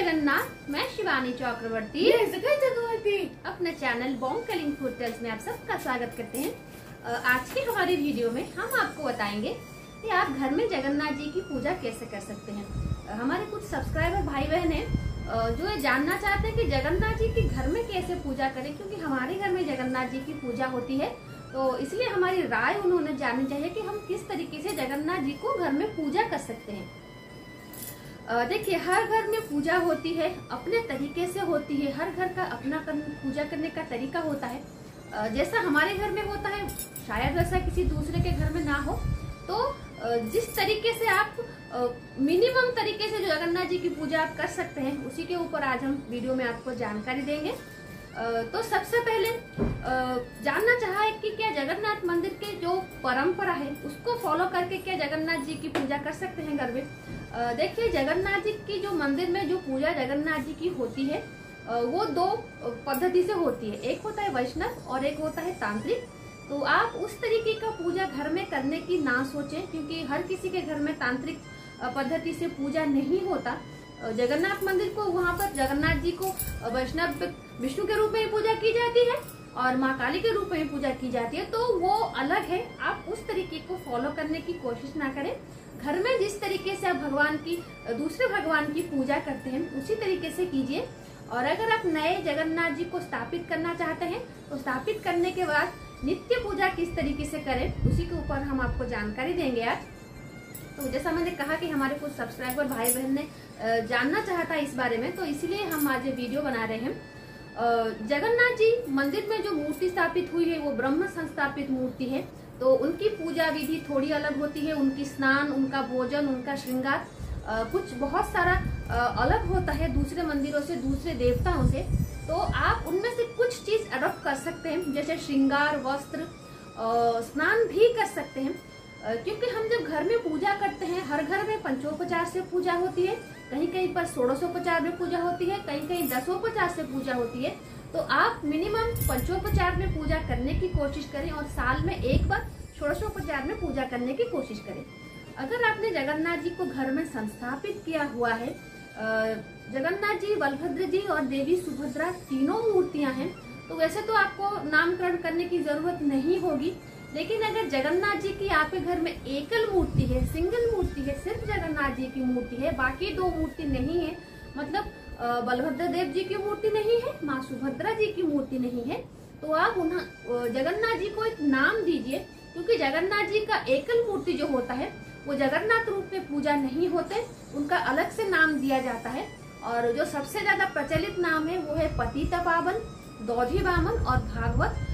जगन्नाथ। मैं शिवानी चक्रवर्ती अपने channel बॉन्कलिंग food tales में आप सबका स्वागत करते हैं। आज की हमारी वीडियो में हम आपको बताएंगे कि आप घर में जगन्नाथ जी की पूजा कैसे कर सकते हैं। हमारे कुछ सब्सक्राइबर भाई बहन हैं जो ये जानना चाहते हैं कि जगन्नाथ जी की घर में कैसे पूजा करें, क्योंकि हमारे घर में जगन्नाथ जी की पूजा होती है, तो इसलिए हमारी राय उन्होंने जाननी चाहिए कि हम किस तरीके से जगन्नाथ जी को घर में पूजा कर सकते हैं। देखिए, हर घर में पूजा होती है, अपने तरीके से होती है। हर घर का अपना पूजा करने का तरीका होता है। जैसा हमारे घर में होता है शायद वैसा किसी दूसरे के घर में ना हो। तो जिस तरीके से आप मिनिमम तरीके से जो जगन्नाथ जी की पूजा आप कर सकते हैं, उसी के ऊपर आज हम वीडियो में आपको जानकारी देंगे। तो सबसे पहले जानना चाहा है कि क्या जगन्नाथ मंदिर के जो परंपरा है उसको फॉलो करके क्या जगन्नाथ जी की पूजा कर सकते हैं घर में। देखिए, जगन्नाथ जी की जो मंदिर में जो पूजा जगन्नाथ जी की होती है वो दो पद्धति से होती है। एक होता है वैष्णव और एक होता है तांत्रिक। तो आप उस तरीके का पूजा घर में करने की ना सोचें, क्योंकि हर किसी के घर में तांत्रिक पद्धति से पूजा नहीं होता। जगन्नाथ मंदिर को वहाँ पर जगन्नाथ जी को वैष्णव विष्णु के रूप में पूजा की जाती है और माँ काली के रूप में पूजा की जाती है, तो वो अलग है। आप उस तरीके को फॉलो करने की कोशिश ना करें। घर में जिस तरीके से आप भगवान की दूसरे भगवान की पूजा करते हैं उसी तरीके से कीजिए। और अगर आप नए जगन्नाथ जी को स्थापित करना चाहते हैं तो स्थापित करने के बाद नित्य पूजा किस तरीके से करें उसी के ऊपर हम आपको जानकारी देंगे आज। तो जैसा मैंने कहा कि हमारे कुछ सब्सक्राइबर भाई बहन ने जानना चाहता है इस बारे में, तो इसलिए हम आज ये वीडियो बना रहे हैं। जगन्नाथ जी मंदिर में जो मूर्ति स्थापित हुई है वो ब्रह्म संस्थापित मूर्ति है, तो उनकी पूजा विधि थोड़ी अलग होती है। उनकी स्नान, उनका भोजन, उनका श्रृंगार कुछ बहुत सारा अलग होता है दूसरे मंदिरों से, दूसरे देवताओं से। तो आप उनमें से कुछ चीज अडॉप्ट कर सकते हैं, जैसे श्रृंगार, वस्त्र, स्नान भी कर सकते हैं। क्योंकि हम जब घर में पूजा करते हैं, हर घर में पंचोपचार से पूजा होती है, कहीं कहीं पर षोडशोपचार में पूजा होती है, कहीं कहीं दसोपचार से पूजा होती है। तो आप मिनिमम पंचोपचार में पूजा करने की कोशिश करें और साल में एक बार षोडशोपचार में पूजा करने की कोशिश करें। अगर आपने जगन्नाथ जी को घर में संस्थापित किया हुआ है, जगन्नाथ जी, बलभद्र जी और देवी सुभद्रा तीनों मूर्तियां हैं, तो वैसे तो आपको नामकरण करने की जरूरत नहीं होगी। लेकिन अगर जगन्नाथ जी की आपके घर में एकल मूर्ति है, सिंगल मूर्ति है, सिर्फ जगन्नाथ जी की मूर्ति है, बाकी दो मूर्ति नहीं है, मतलब बलभद्र देव जी की मूर्ति नहीं है, माँ सुभद्रा जी की मूर्ति नहीं है, तो आप जगन्नाथ जी को एक नाम दीजिए। क्योंकि जगन्नाथ जी का एकल मूर्ति जो होता है वो जगन्नाथ रूप में पूजा नहीं होते, उनका अलग से नाम दिया जाता है। और जो सबसे ज्यादा प्रचलित नाम है वो है पतित पावन, दौधी वामन और भागवत।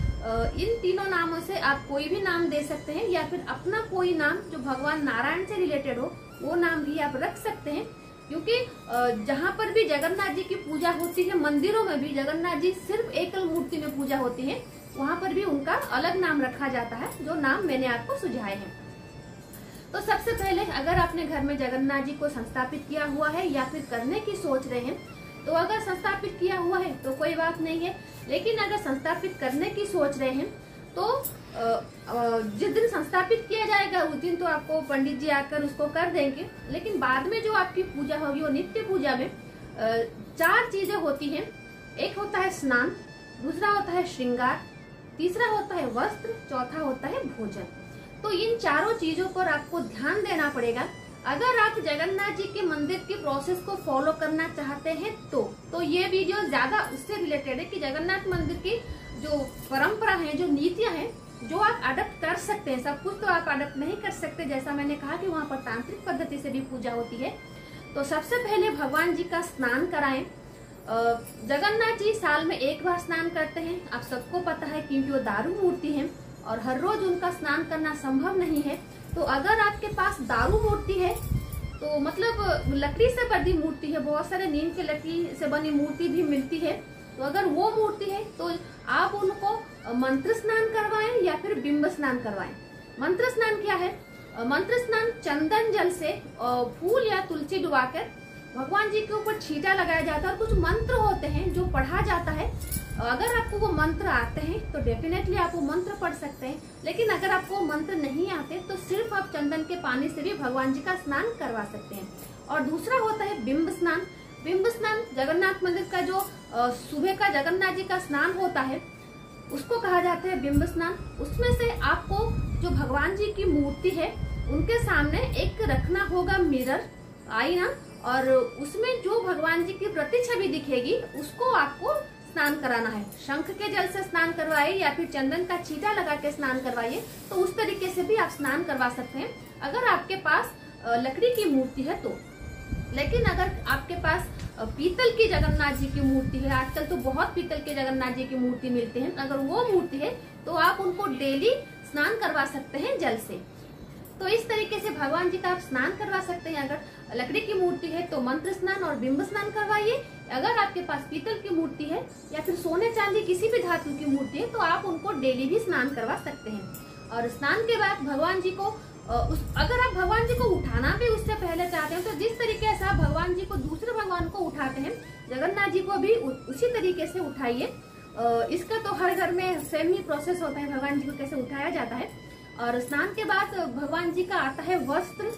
इन तीनों नामों से आप कोई भी नाम दे सकते हैं, या फिर अपना कोई नाम जो भगवान नारायण से रिलेटेड हो वो नाम भी आप रख सकते हैं। क्योंकि जहाँ पर भी जगन्नाथ जी की पूजा होती है, मंदिरों में भी जगन्नाथ जी सिर्फ एकल मूर्ति में पूजा होती है, वहाँ पर भी उनका अलग नाम रखा जाता है, जो नाम मैंने आपको सुझाए हैं। तो सबसे पहले अगर आपने घर में जगन्नाथ जी को संस्थापित किया हुआ है या फिर करने की सोच रहे हैं, तो अगर संस्थापित किया हुआ है तो कोई बात नहीं है। लेकिन अगर संस्थापित करने की सोच रहे हैं तो जिस दिन संस्थापित किया जाएगा उस दिन तो आपको पंडित जी आकर उसको कर देंगे। लेकिन बाद में जो आपकी पूजा होगी वो नित्य पूजा में 4 चीजें होती हैं। एक होता है स्नान, दूसरा होता है श्रृंगार, तीसरा होता है वस्त्र, चौथा होता है भोजन। तो इन चारों चीजों पर आपको ध्यान देना पड़ेगा। अगर आप जगन्नाथ जी के मंदिर की प्रोसेस को फॉलो करना चाहते हैं तो ये वीडियो ज्यादा उससे रिलेटेड है कि जगन्नाथ मंदिर की जो परंपरा है, जो नीतियां हैं, जो आप अडॉप्ट कर सकते हैं। सब कुछ तो आप अडॉप्ट नहीं कर सकते, जैसा मैंने कहा कि वहाँ पर तांत्रिक पद्धति से भी पूजा होती है। तो सबसे पहले भगवान जी का स्नान कराएं। जगन्नाथ जी साल में एक बार स्नान करते हैं, आप सबको पता है, क्योंकि वो दारू मूर्ति है और हर रोज उनका स्नान करना संभव नहीं है। तो अगर आपके पास दारू मूर्ति है, तो मतलब लकड़ी से बनी मूर्ति है, बहुत सारे नीम की लकड़ी से बनी मूर्ति भी मिलती है, तो अगर वो मूर्ति है तो आप उनको मंत्र स्नान करवाएं या फिर बिंब स्नान करवाएं। मंत्र स्नान क्या है? मंत्र स्नान चंदन जल से फूल या तुलसी डुबाकर भगवान जी के ऊपर छींटा लगाया जाता है और कुछ मंत्र होते हैं जो पढ़ा जाता है। अगर आपको वो मंत्र आते हैं तो डेफिनेटली आप वो मंत्र पढ़ सकते हैं। लेकिन अगर आपको मंत्र नहीं आते तो सिर्फ आप चंदन के पानी से भी भगवान जी का स्नान करवा सकते हैं। और दूसरा होता है बिंब स्नान। बिंब स्नान जगन्नाथ मंदिर का जो सुबह का जगन्नाथ जी का स्नान होता है उसको कहा जाता है बिंब स्नान। उसमें से आपको जो भगवान जी की मूर्ति है उनके सामने एक रखना होगा मिरर, आईना, और उसमें जो भगवान जी की प्रतिछवि दिखेगी उसको आपको स्नान कराना है। शंख के जल से स्नान करवाइए या फिर चंदन का छींटा लगा के स्नान करवाइए, तो उस तरीके से भी आप स्नान करवा सकते हैं अगर आपके पास लकड़ी की मूर्ति है तो। लेकिन अगर आपके पास पीतल की जगन्नाथ जी की मूर्ति है, आजकल तो बहुत पीतल के जगन्नाथ जी की मूर्ति मिलते हैं, अगर वो मूर्ति है तो आप उनको डेली स्नान करवा सकते हैं जल से। तो इस तरीके से भगवान जी का आप स्नान करवा सकते हैं। अगर लकड़ी की मूर्ति है तो मंत्र स्नान और बिंब स्नान करवाइए। अगर आपके पास पीतल की मूर्ति है या फिर सोने चांदी किसी भी धातु की मूर्ति है तो आप उनको डेली भी स्नान करवा सकते हैं। और स्नान के बाद भगवान जी को अगर आप भगवान जी को उठाना भी उससे पहले चाहते हैं तो जिस तरीके से आप भगवान जी को दूसरे भगवान को उठाते हैं जगन्नाथ जी को भी उसी तरीके से उठाइए। इसका तो हर घर में सेम ही प्रोसेस होता है, भगवान जी को कैसे उठाया जाता है। और स्नान के बाद भगवान जी का आता है वस्त्र।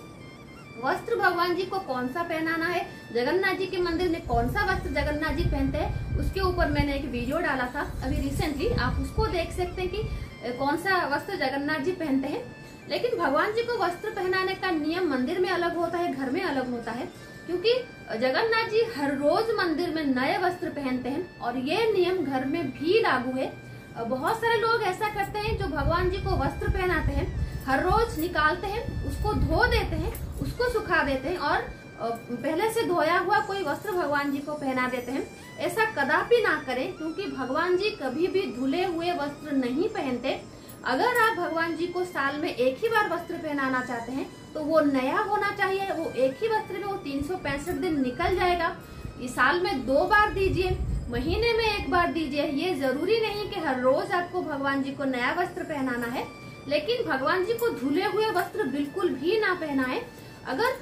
वस्त्र भगवान जी को कौन सा पहनाना है, जगन्नाथ जी के मंदिर में कौन सा वस्त्र जगन्नाथ जी पहनते हैं, उसके ऊपर मैंने एक वीडियो डाला था अभी रिसेंटली, आप उसको देख सकते हैं कि कौन सा वस्त्र जगन्नाथ जी पहनते हैं। लेकिन भगवान जी को वस्त्र पहनाने का नियम मंदिर में अलग होता है, घर में अलग होता है, क्योंकि जगन्नाथ जी हर रोज मंदिर में नए वस्त्र पहनते हैं और ये नियम घर में भी लागू है। बहुत सारे लोग ऐसा करते हैं जो भगवान जी को वस्त्र पहनाते हैं, हर रोज निकालते हैं, उसको धो देते हैं, उसको सुखा देते हैं और पहले से धोया हुआ कोई वस्त्र भगवान जी को पहना देते हैं। ऐसा कदापि ना करें, क्योंकि भगवान जी कभी भी धुले हुए वस्त्र नहीं पहनते। अगर आप भगवान जी को साल में एक ही बार वस्त्र पहनाना चाहते हैं तो वो नया होना चाहिए। वो एक ही वस्त्र में वो 365 दिन निकल जाएगा। इस साल में 2 बार दीजिए, महीने में 1 बार दीजिए। ये जरूरी नहीं कि हर रोज आपको भगवान जी को नया वस्त्र पहनाना है, लेकिन भगवान जी को धुले हुए वस्त्र बिल्कुल भी ना पहनाए। अगर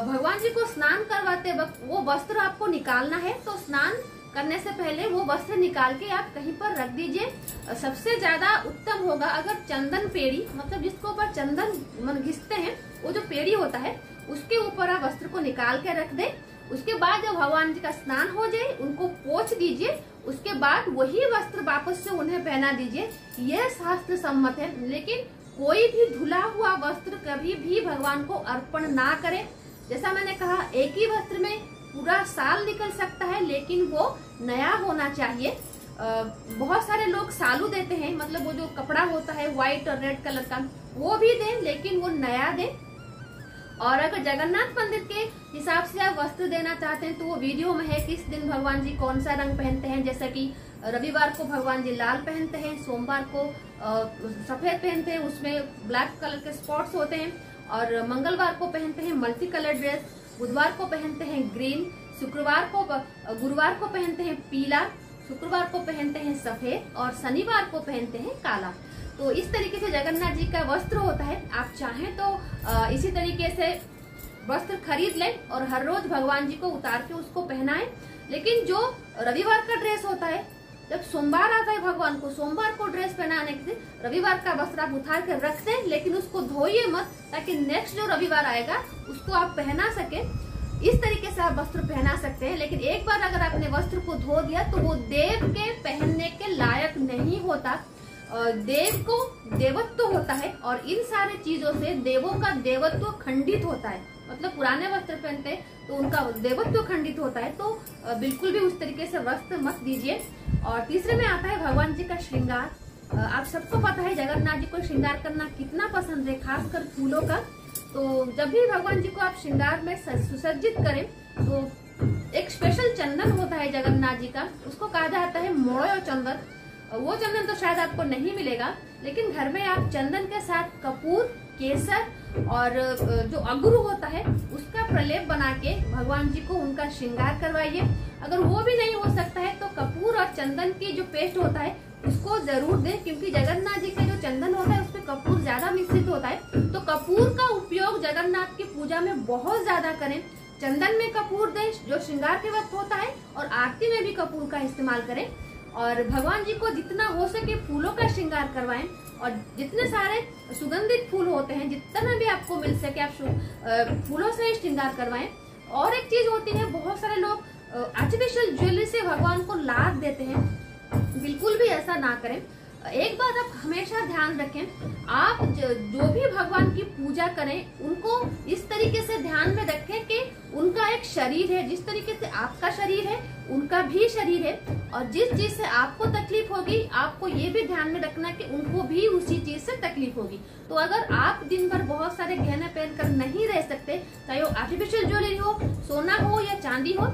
भगवान जी को स्नान करवाते वक्त वो वस्त्र आपको निकालना है तो स्नान करने से पहले वो वस्त्र निकाल के आप कहीं पर रख दीजिए। सबसे ज्यादा उत्तम होगा अगर चंदन पेड़ी, मतलब जिसके ऊपर चंदन घिसते हैं, वो जो पेड़ी होता है उसके ऊपर आप वस्त्र को निकाल के रख दे। उसके बाद जब भगवान जी का स्नान हो जाए उनको पोंछ दीजिए, उसके बाद वही वस्त्र वापस से उन्हें पहना दीजिए। यह शास्त्र सम्मत है। लेकिन कोई भी धुला हुआ वस्त्र कभी भी भगवान को अर्पण ना करें। जैसा मैंने कहा, एक ही वस्त्र में पूरा साल निकल सकता है, लेकिन वो नया होना चाहिए। बहुत सारे लोग सालू देते हैं, मतलब वो जो कपड़ा होता है व्हाइट और रेड कलर का, वो भी दें, लेकिन वो नया दें। और अगर जगन्नाथ मंदिर के हिसाब से आप वस्त्र देना चाहते हैं तो वो वीडियो में है किस दिन भगवान जी कौन सा रंग पहनते हैं। जैसा कि रविवार को भगवान जी लाल पहनते हैं, सोमवार को सफेद पहनते हैं, उसमें ब्लैक कलर के स्पॉट्स होते हैं, और मंगलवार को पहनते हैं मल्टी कलर ड्रेस, बुधवार को पहनते हैं ग्रीन, गुरुवार को पहनते हैं पीला, शुक्रवार को पहनते हैं सफेद और शनिवार को पहनते हैं काला। तो इस तरीके से जगन्नाथ जी का वस्त्र होता है। आप चाहें तो इसी तरीके से वस्त्र खरीद लें और हर रोज भगवान जी को उतार के उसको पहनाएं। लेकिन जो रविवार का ड्रेस होता है, जब सोमवार आता है भगवान को, सोमवार को ड्रेस पहनाने के लिए रविवार का वस्त्र आप उतार कर रख दें, लेकिन उसको धोइए मत, ताकि नेक्स्ट जो रविवार आएगा उसको आप पहना सके। इस तरीके से आप वस्त्र पहना सकते हैं। लेकिन एक बार अगर आपने वस्त्र को धो दिया तो वो देव के पहनने के लायक नहीं होता। देव को देवत्व होता है और इन सारे चीजों से देवों का देवत्व खंडित होता है। मतलब पुराने वस्त्र पहनते हैं तो उनका देवत्व खंडित होता है। तो बिल्कुल भी उस तरीके से वस्त्र मत दीजिए। और तीसरे में आता है भगवान जी का श्रृंगार। आप सबको पता है जगन्नाथ जी को श्रृंगार करना कितना पसंद है, खासकर फूलों का। तो जब भी भगवान जी को आप श्रृंगार में सुसज्जित करें तो एक स्पेशल चंदन होता है जगन्नाथ जी का, उसको कहा जाता है मोड़ो चंदन। वो चंदन तो शायद आपको नहीं मिलेगा, लेकिन घर में आप चंदन के साथ कपूर, केसर और जो अगरू होता है उसका प्रलेप बना के भगवान जी को उनका श्रृंगार करवाइए। अगर वो भी नहीं हो सकता है तो कपूर और चंदन की जो पेस्ट होता है उसको जरूर दें, क्योंकि जगन्नाथ जी का जो चंदन होता है उसमें कपूर ज्यादा मिश्रित होता है। तो कपूर का उपयोग जगन्नाथ की पूजा में बहुत ज्यादा करें। चंदन में कपूर दें जो श्रृंगार के वक्त होता है, और आरती में भी कपूर का इस्तेमाल करें। और भगवान जी को जितना हो सके फूलों का श्रृंगार करवाएं, और जितने सारे सुगंधित फूल होते हैं जितना भी आपको मिल सके आप फूलों से ही श्रृंगार करवाएं। और एक चीज होती है, बहुत सारे लोग आर्टिफिशियल ज्वेलरी से भगवान को लाभ देते हैं, बिल्कुल भी ऐसा ना करें। एक बात आप हमेशा ध्यान रखें, आप जो भी भगवान की पूजा करें उनको इस तरीके से ध्यान में रखें कि उनका एक शरीर है, जिस तरीके से आपका शरीर है उनका भी शरीर है, और जिस चीज से आपको तकलीफ होगी आपको ये भी ध्यान में रखना कि उनको भी उसी चीज से तकलीफ होगी। तो अगर आप दिन भर बहुत सारे गहने पहनकर नहीं रह सकते, चाहे वो आर्टिफिशियल ज्वेलरी हो, सोना हो या चांदी हो,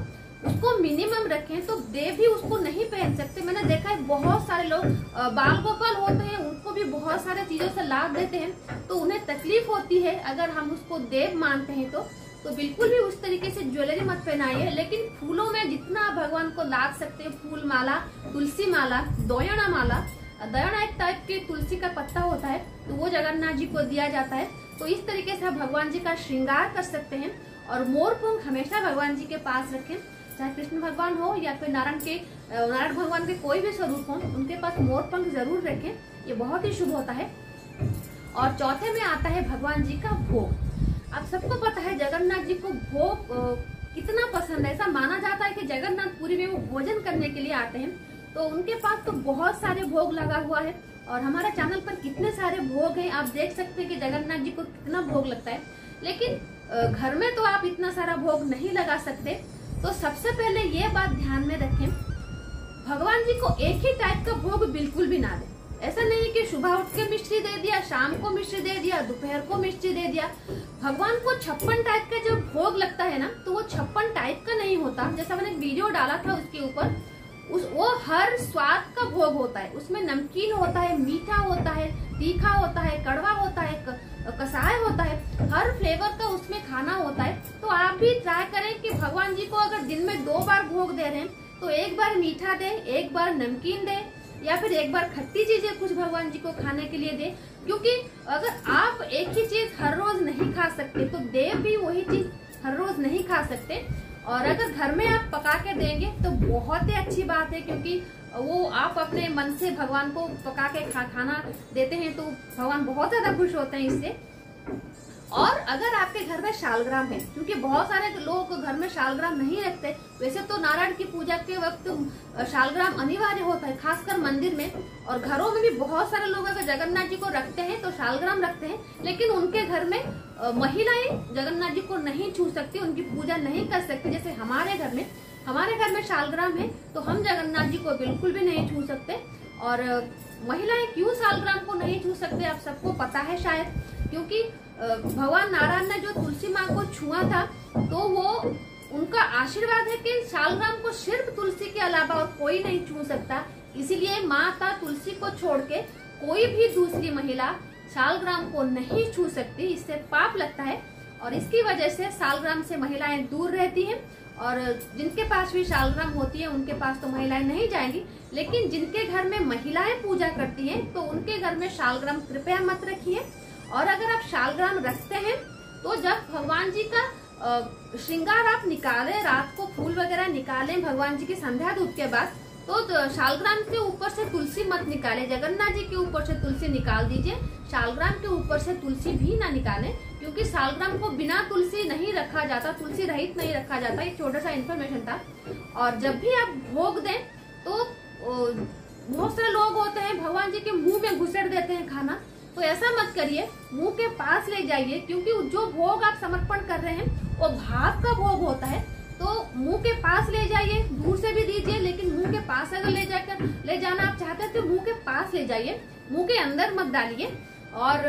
उसको मिनिमम रखें। तो देव भी उसको नहीं पहन सकते। मैंने देखा है बहुत सारे लोग बाल गोपाल होते हैं, उनको भी बहुत सारे चीजों से लाभ देते हैं, तो उन्हें तकलीफ होती है। अगर हम उसको देव मानते हैं तो बिल्कुल भी उस तरीके से ज्वेलरी मत पहनाइए। लेकिन फूलों में जितना आप भगवान को लाभ सकते हैं, फूल माला, तुलसी माला, दोयना माला, दोयना एक टाइप के तुलसी का पत्ता होता है, तो वो जगन्नाथ जी को दिया जाता है। तो इस तरीके से आप भगवान जी का श्रृंगार कर सकते हैं। और मोर पंख हमेशा भगवान जी के पास रखें, चाहे कृष्ण भगवान हो या फिर नारायण भगवान के कोई भी स्वरूप हो, उनके पास मोर पंख जरूर रखें, ये बहुत ही शुभ होता है। और चौथे में आता है भगवान जी का भोग। आप सबको पता है जगन्नाथ जी को भोग कितना पसंद है। ऐसा माना जाता है कि जगन्नाथपुरी में वो भोजन करने के लिए आते हैं, तो उनके पास तो बहुत सारे भोग लगा हुआ है। और हमारे चैनल पर कितने सारे भोग हैं, आप देख सकते हैं कि जगन्नाथ जी को कितना भोग लगता है। लेकिन घर में तो आप इतना सारा भोग नहीं लगा सकते। तो सबसे पहले ये बात ध्यान में रखें, भगवान जी को एक ही टाइप का भोग बिल्कुल भी ना दें। ऐसा नहीं कि सुबह उठ के मिश्री दे दिया, शाम को मिश्री दे दिया, दोपहर को मिश्री दे दिया। भगवान को 56 टाइप का जो भोग लगता है ना, तो वो 56 टाइप का नहीं होता। जैसा मैंने वीडियो डाला था उसके ऊपर, वो हर स्वाद का भोग होता है। उसमें नमकीन होता है, मीठा होता है, तीखा होता है, कड़वा होता है, कसाय होता है, हर फ्लेवर का उसमें खाना होता है। तो आप भी ट्राई करें कि भगवान जी को अगर दिन में 2 बार भोग दे रहे हैं, तो एक बार मीठा दे, एक बार नमकीन दे, या फिर एक बार खट्टी चीजें कुछ भगवान जी को खाने के लिए दे। क्योंकि अगर आप एक ही चीज हर रोज नहीं खा सकते, तो देव भी वही चीज हर रोज नहीं खा सकते। और अगर घर में आप पका के देंगे तो बहुत ही अच्छी बात है, क्योंकि वो आप अपने मन से भगवान को पका के खाना देते हैं, तो भगवान बहुत ज्यादा खुश होते हैं इससे। और अगर आपके घर में शालग्राम है, क्योंकि बहुत सारे लोग घर में शालग्राम नहीं रखते, वैसे तो नारायण की पूजा के वक्त शालग्राम अनिवार्य होता है, खासकर मंदिर में। और घरों में भी बहुत सारे लोग अगर जगन्नाथ जी को रखते हैं तो शालग्राम रखते हैं, लेकिन उनके घर में महिलाएं जगन्नाथ जी को नहीं छू सकती, उनकी पूजा नहीं कर सकती। जैसे हमारे घर में शालग्राम है, तो हम जगन्नाथ जी को बिल्कुल भी नहीं छू सकते। और महिलाएं क्यों शालग्राम को नहीं छू सकते, आप सबको पता है शायद, क्योंकि भगवान नारायण ने जो तुलसी माँ को छुआ था, तो वो उनका आशीर्वाद है कि शालग्राम को सिर्फ तुलसी के अलावा और कोई नहीं छू सकता। इसीलिए माता तुलसी को छोड़ के कोई भी दूसरी महिला शालग्राम को नहीं छू सकती, इससे पाप लगता है। और इसकी वजह से शालग्राम से महिलाएं दूर रहती हैं। और जिनके पास भी शालग्राम होती है उनके पास तो महिलाएं नहीं जाएंगी, लेकिन जिनके घर में महिलाएं पूजा करती हैं तो उनके घर में शालग्राम कृपया मत रखिए। और अगर आप शालग्राम रखते हैं तो जब भगवान जी का श्रृंगार आप निकालें, रात को फूल वगैरह निकालें भगवान जी की संध्या धूप के बाद, तो शालग्राम के ऊपर से तुलसी मत निकालें। जगन्नाथ जी के ऊपर से तुलसी निकाल दीजिए, शालग्राम के ऊपर से तुलसी भी ना निकालें, क्योंकि शालग्राम को बिना तुलसी नहीं रखा जाता, तुलसी रहित नहीं रखा जाता। ये छोटा सा इन्फॉर्मेशन था। और जब भी आप भोग दें तो बहुत सारे लोग होते हैं भगवान जी के मुंह में घुसेड़ देते हैं खाना, तो ऐसा मत करिए, मुंह के पास ले जाइए। क्योंकि जो भोग आप समर्पण कर रहे हैं वो भाव का भोग होता है, तो मुंह के पास ले जाइए, दूर से भी दीजिए, लेकिन मुंह के पास अगर ले जाना आप चाहते हैं तो मुंह के पास ले जाइए, मुंह के अंदर मत डालिए। और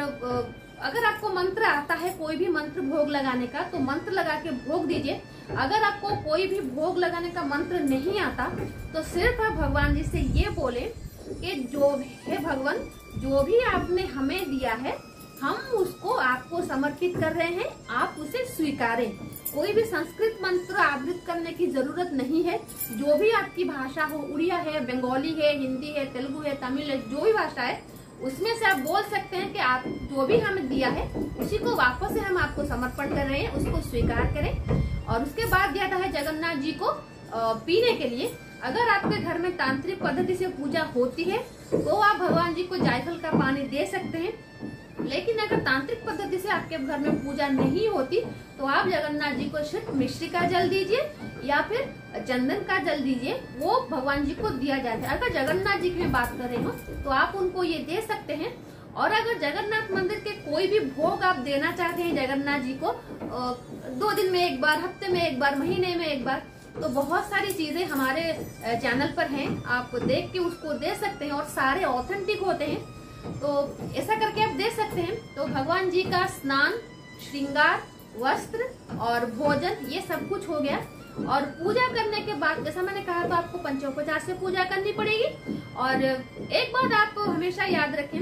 अगर आपको मंत्र आता है, कोई भी मंत्र भोग लगाने का, तो मंत्र लगा के भोग दीजिए। अगर आपको कोई भी भोग लगाने का मंत्र नहीं आता, तो सिर्फ आप भगवान जी से ये बोले कि जो है भगवान, जो भी आपने हमें दिया है हम उसको आपको समर्पित कर रहे हैं, आप उसे स्वीकारें। कोई भी संस्कृत मंत्र आवृत करने की जरूरत नहीं है। जो भी आपकी भाषा हो, उड़िया है, बंगाली है, हिंदी है, तेलुगु है, तमिल है, जो भी भाषा है उसमें से आप बोल सकते हैं कि आप जो भी हमें दिया है उसी को वापस से हम आपको समर्पण कर रहे हैं, उसको स्वीकार करें। और उसके बाद दिया था जगन्नाथ जी को पीने के लिए। अगर आपके घर में तांत्रिक पद्धति से पूजा होती है तो आप भगवान जी को जायफल का पानी दे सकते हैं। लेकिन अगर तांत्रिक पद्धति से आपके घर में पूजा नहीं होती तो आप जगन्नाथ जी को सिर्फ मिश्री का जल दीजिए या फिर चंदन का जल दीजिए, वो भगवान जी को दिया जाता है। अगर जगन्नाथ जी की मैं बात कर रही हूँ तो आप उनको ये दे सकते हैं। और अगर जगन्नाथ मंदिर के कोई भी भोग आप देना चाहते हैं जगन्नाथ जी को 2 दिन में एक बार, हफ्ते में एक बार, महीने में एक बार, तो बहुत सारी चीजें हमारे चैनल पर हैं, आप देख के उसको दे सकते हैं और सारे ऑथेंटिक होते हैं। तो ऐसा करके आप दे सकते हैं। तो भगवान जी का स्नान, श्रृंगार, वस्त्र और भोजन ये सब कुछ हो गया। और पूजा करने के बाद जैसा मैंने कहा तो आपको पंचोपचार से पूजा करनी पड़ेगी। और एक बात आप हमेशा याद रखें,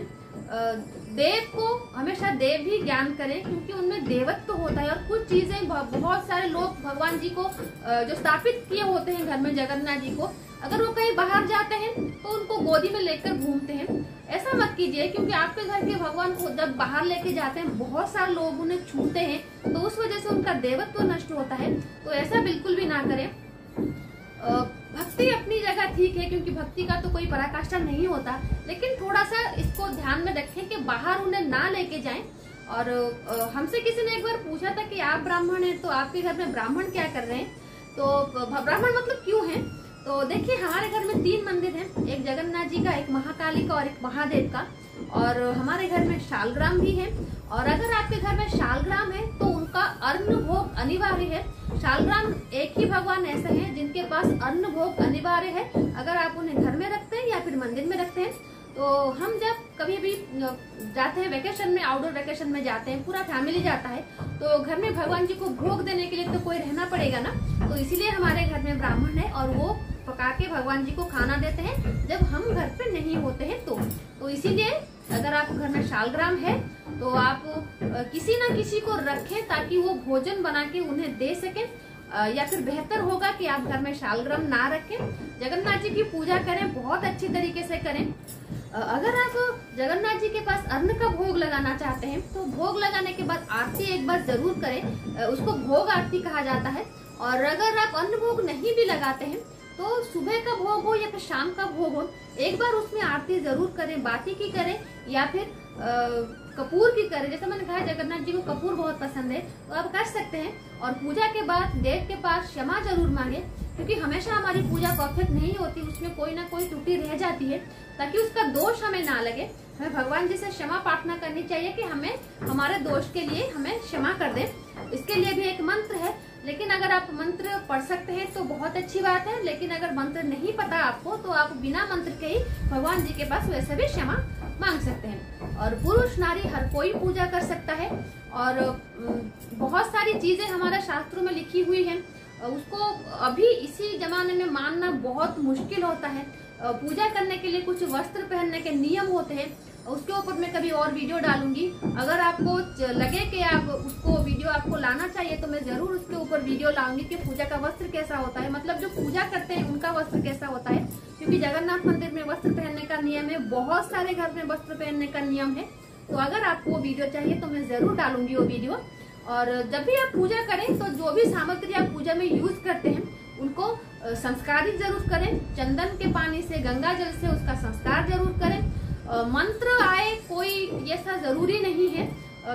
देव को हमेशा देव ही ज्ञान करें, क्योंकि उनमें देवत्व होता है। और कुछ चीजें बहुत सारे लोग भगवान जी को जो स्थापित किए होते हैं घर में जगन्नाथ जी को, अगर वो कहीं बाहर जाते हैं तो उनको गोदी में लेकर घूमते हैं। ऐसा मत कीजिए, क्योंकि आपके घर के भगवान को जब बाहर लेके जाते हैं बहुत सारे लोग उन्हें छूते हैं, तो उस वजह से उनका देवत्व नष्ट होता है। तो ऐसा बिल्कुल भी ना करें। भक्ति अपनी जगह ठीक है, क्योंकि भक्ति का तो कोई पराकाष्ठा नहीं होता, लेकिन थोड़ा सा इसको ध्यान में रखें कि बाहर उन्हें ना लेके जाएं। और हमसे किसी ने एक बार पूछा था कि आप ब्राह्मण हैं तो आपके घर में ब्राह्मण क्या कर रहे हैं, तो ब्राह्मण मतलब क्यों हैं? तो देखिए, हमारे घर में 3 मंदिर हैं, एक जगन्नाथ जी का, एक महाकाली का और एक महादेव का। और हमारे घर में शालग्राम भी है। और अगर आपके घर में शालग्राम है तो उनका अन्न भोग अनिवार्य है। शालग्राम एक ही भगवान ऐसे हैं जिनके पास अन्न भोग अनिवार्य है। अगर आप उन्हें घर में रखते हैं या फिर मंदिर में रखते हैं, तो हम जब कभी भी जाते हैं वेकेशन में, आउटडोर वेकेशन में जाते हैं, पूरा फैमिली जाता है, तो घर में भगवान जी को भोग देने के लिए तो कोई रहना पड़ेगा ना। तो इसीलिए हमारे घर में ब्राह्मण है और वो पका के भगवान जी को खाना देते हैं जब हम घर पे नहीं होते हैं। तो इसीलिए अगर आप घर में शालग्राम है तो आप किसी न किसी को रखें ताकि वो भोजन बना के उन्हें दे सकें। या फिर बेहतर होगा कि आप घर में शालग्राम ना रखें, जगन्नाथ जी की पूजा करें, बहुत अच्छी तरीके से करें। अगर आप जगन्नाथ जी के पास अन्न का भोग लगाना चाहते हैं तो भोग लगाने के बाद आरती एक बार जरूर करें, उसको भोग आरती कहा जाता है। और अगर आप अन्न भोग नहीं भी लगाते हैं तो सुबह का भोग हो या फिर शाम का भोग हो, एक बार उसमें आरती जरूर करें, बाती की करें या फिर कपूर की करें। जैसे मैंने कहा जगन्नाथ जी को कपूर बहुत पसंद है, तो आप कर सकते हैं। और पूजा के बाद देव के पास क्षमा जरूर मांगे, क्योंकि हमेशा हमारी पूजा परफेक्ट नहीं होती, उसमें कोई ना कोई त्रुटि रह जाती है। ताकि उसका दोष हमें ना लगे, हमें भगवान जी से क्षमा प्रार्थना करनी चाहिए कि हमें हमारे दोष के लिए हमें क्षमा कर दे। इसके लिए भी एक मंत्र है, लेकिन अगर आप मंत्र पढ़ सकते हैं तो बहुत अच्छी बात है। लेकिन अगर मंत्र नहीं पता आपको तो आप बिना मंत्र के ही भगवान जी के पास वैसे भी क्षमा मांग सकते हैं। और पुरुष नारी हर कोई पूजा कर सकता है। और बहुत सारी चीजें हमारे शास्त्रों में लिखी हुई हैं, उसको अभी इसी जमाने में मानना बहुत मुश्किल होता है। पूजा करने के लिए कुछ वस्त्र पहनने के नियम होते हैं, उसके ऊपर मैं कभी और वीडियो डालूंगी। अगर आपको लगे कि आप उसको वीडियो आपको लाना चाहिए तो मैं जरूर उसके ऊपर वीडियो लाऊंगी कि पूजा का वस्त्र कैसा होता है, मतलब जो पूजा करते हैं उनका वस्त्र कैसा होता है। क्योंकि जगन्नाथ मंदिर में वस्त्र पहनने का नियम है, बहुत सारे घर में वस्त्र पहनने का नियम है। तो अगर आपको वो वीडियो चाहिए तो मैं जरूर डालूंगी वो वीडियो। और जब भी आप पूजा करें तो जो भी सामग्री आप पूजा में यूज करते हैं उनको संस्कारित जरूर करें, चंदन के पानी से, गंगा जल से उसका संस्कार जरूर करें। मंत्र आए कोई ऐसा जरूरी नहीं है,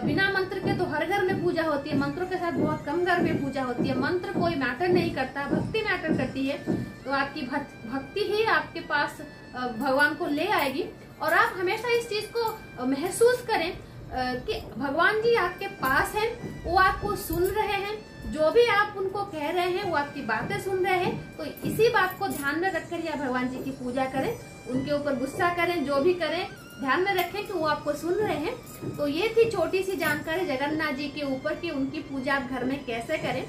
बिना मंत्र के तो हर घर में पूजा होती है, मंत्रों के साथ बहुत कम घर में पूजा होती है। मंत्र कोई मैटर नहीं करता, भक्ति मैटर करती है। तो आपकी भक्ति ही आपके पास भगवान को ले आएगी। और आप हमेशा इस चीज को महसूस करें कि भगवान जी आपके पास हैं, वो आपको सुन रहे हैं, जो भी आप उनको कह रहे हैं वो आपकी बातें सुन रहे हैं। तो इसी बात को ध्यान में रखकर या भगवान जी की पूजा करें, उनके ऊपर गुस्सा करें, जो भी करें ध्यान में रखें कि वो आपको सुन रहे हैं। तो ये थी छोटी सी जानकारी जगन्नाथ जी के ऊपर कि उनकी पूजा आप घर में कैसे करें।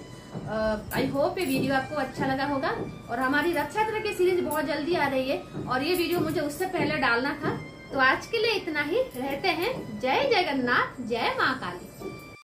आई होप ये वीडियो आपको अच्छा लगा होगा। और हमारी रथ यात्रा की सीरीज बहुत जल्दी आ रही है और ये वीडियो मुझे उससे पहले डालना था। तो आज के लिए इतना ही, रहते हैं। जय जगन्नाथ, जय माँ काली।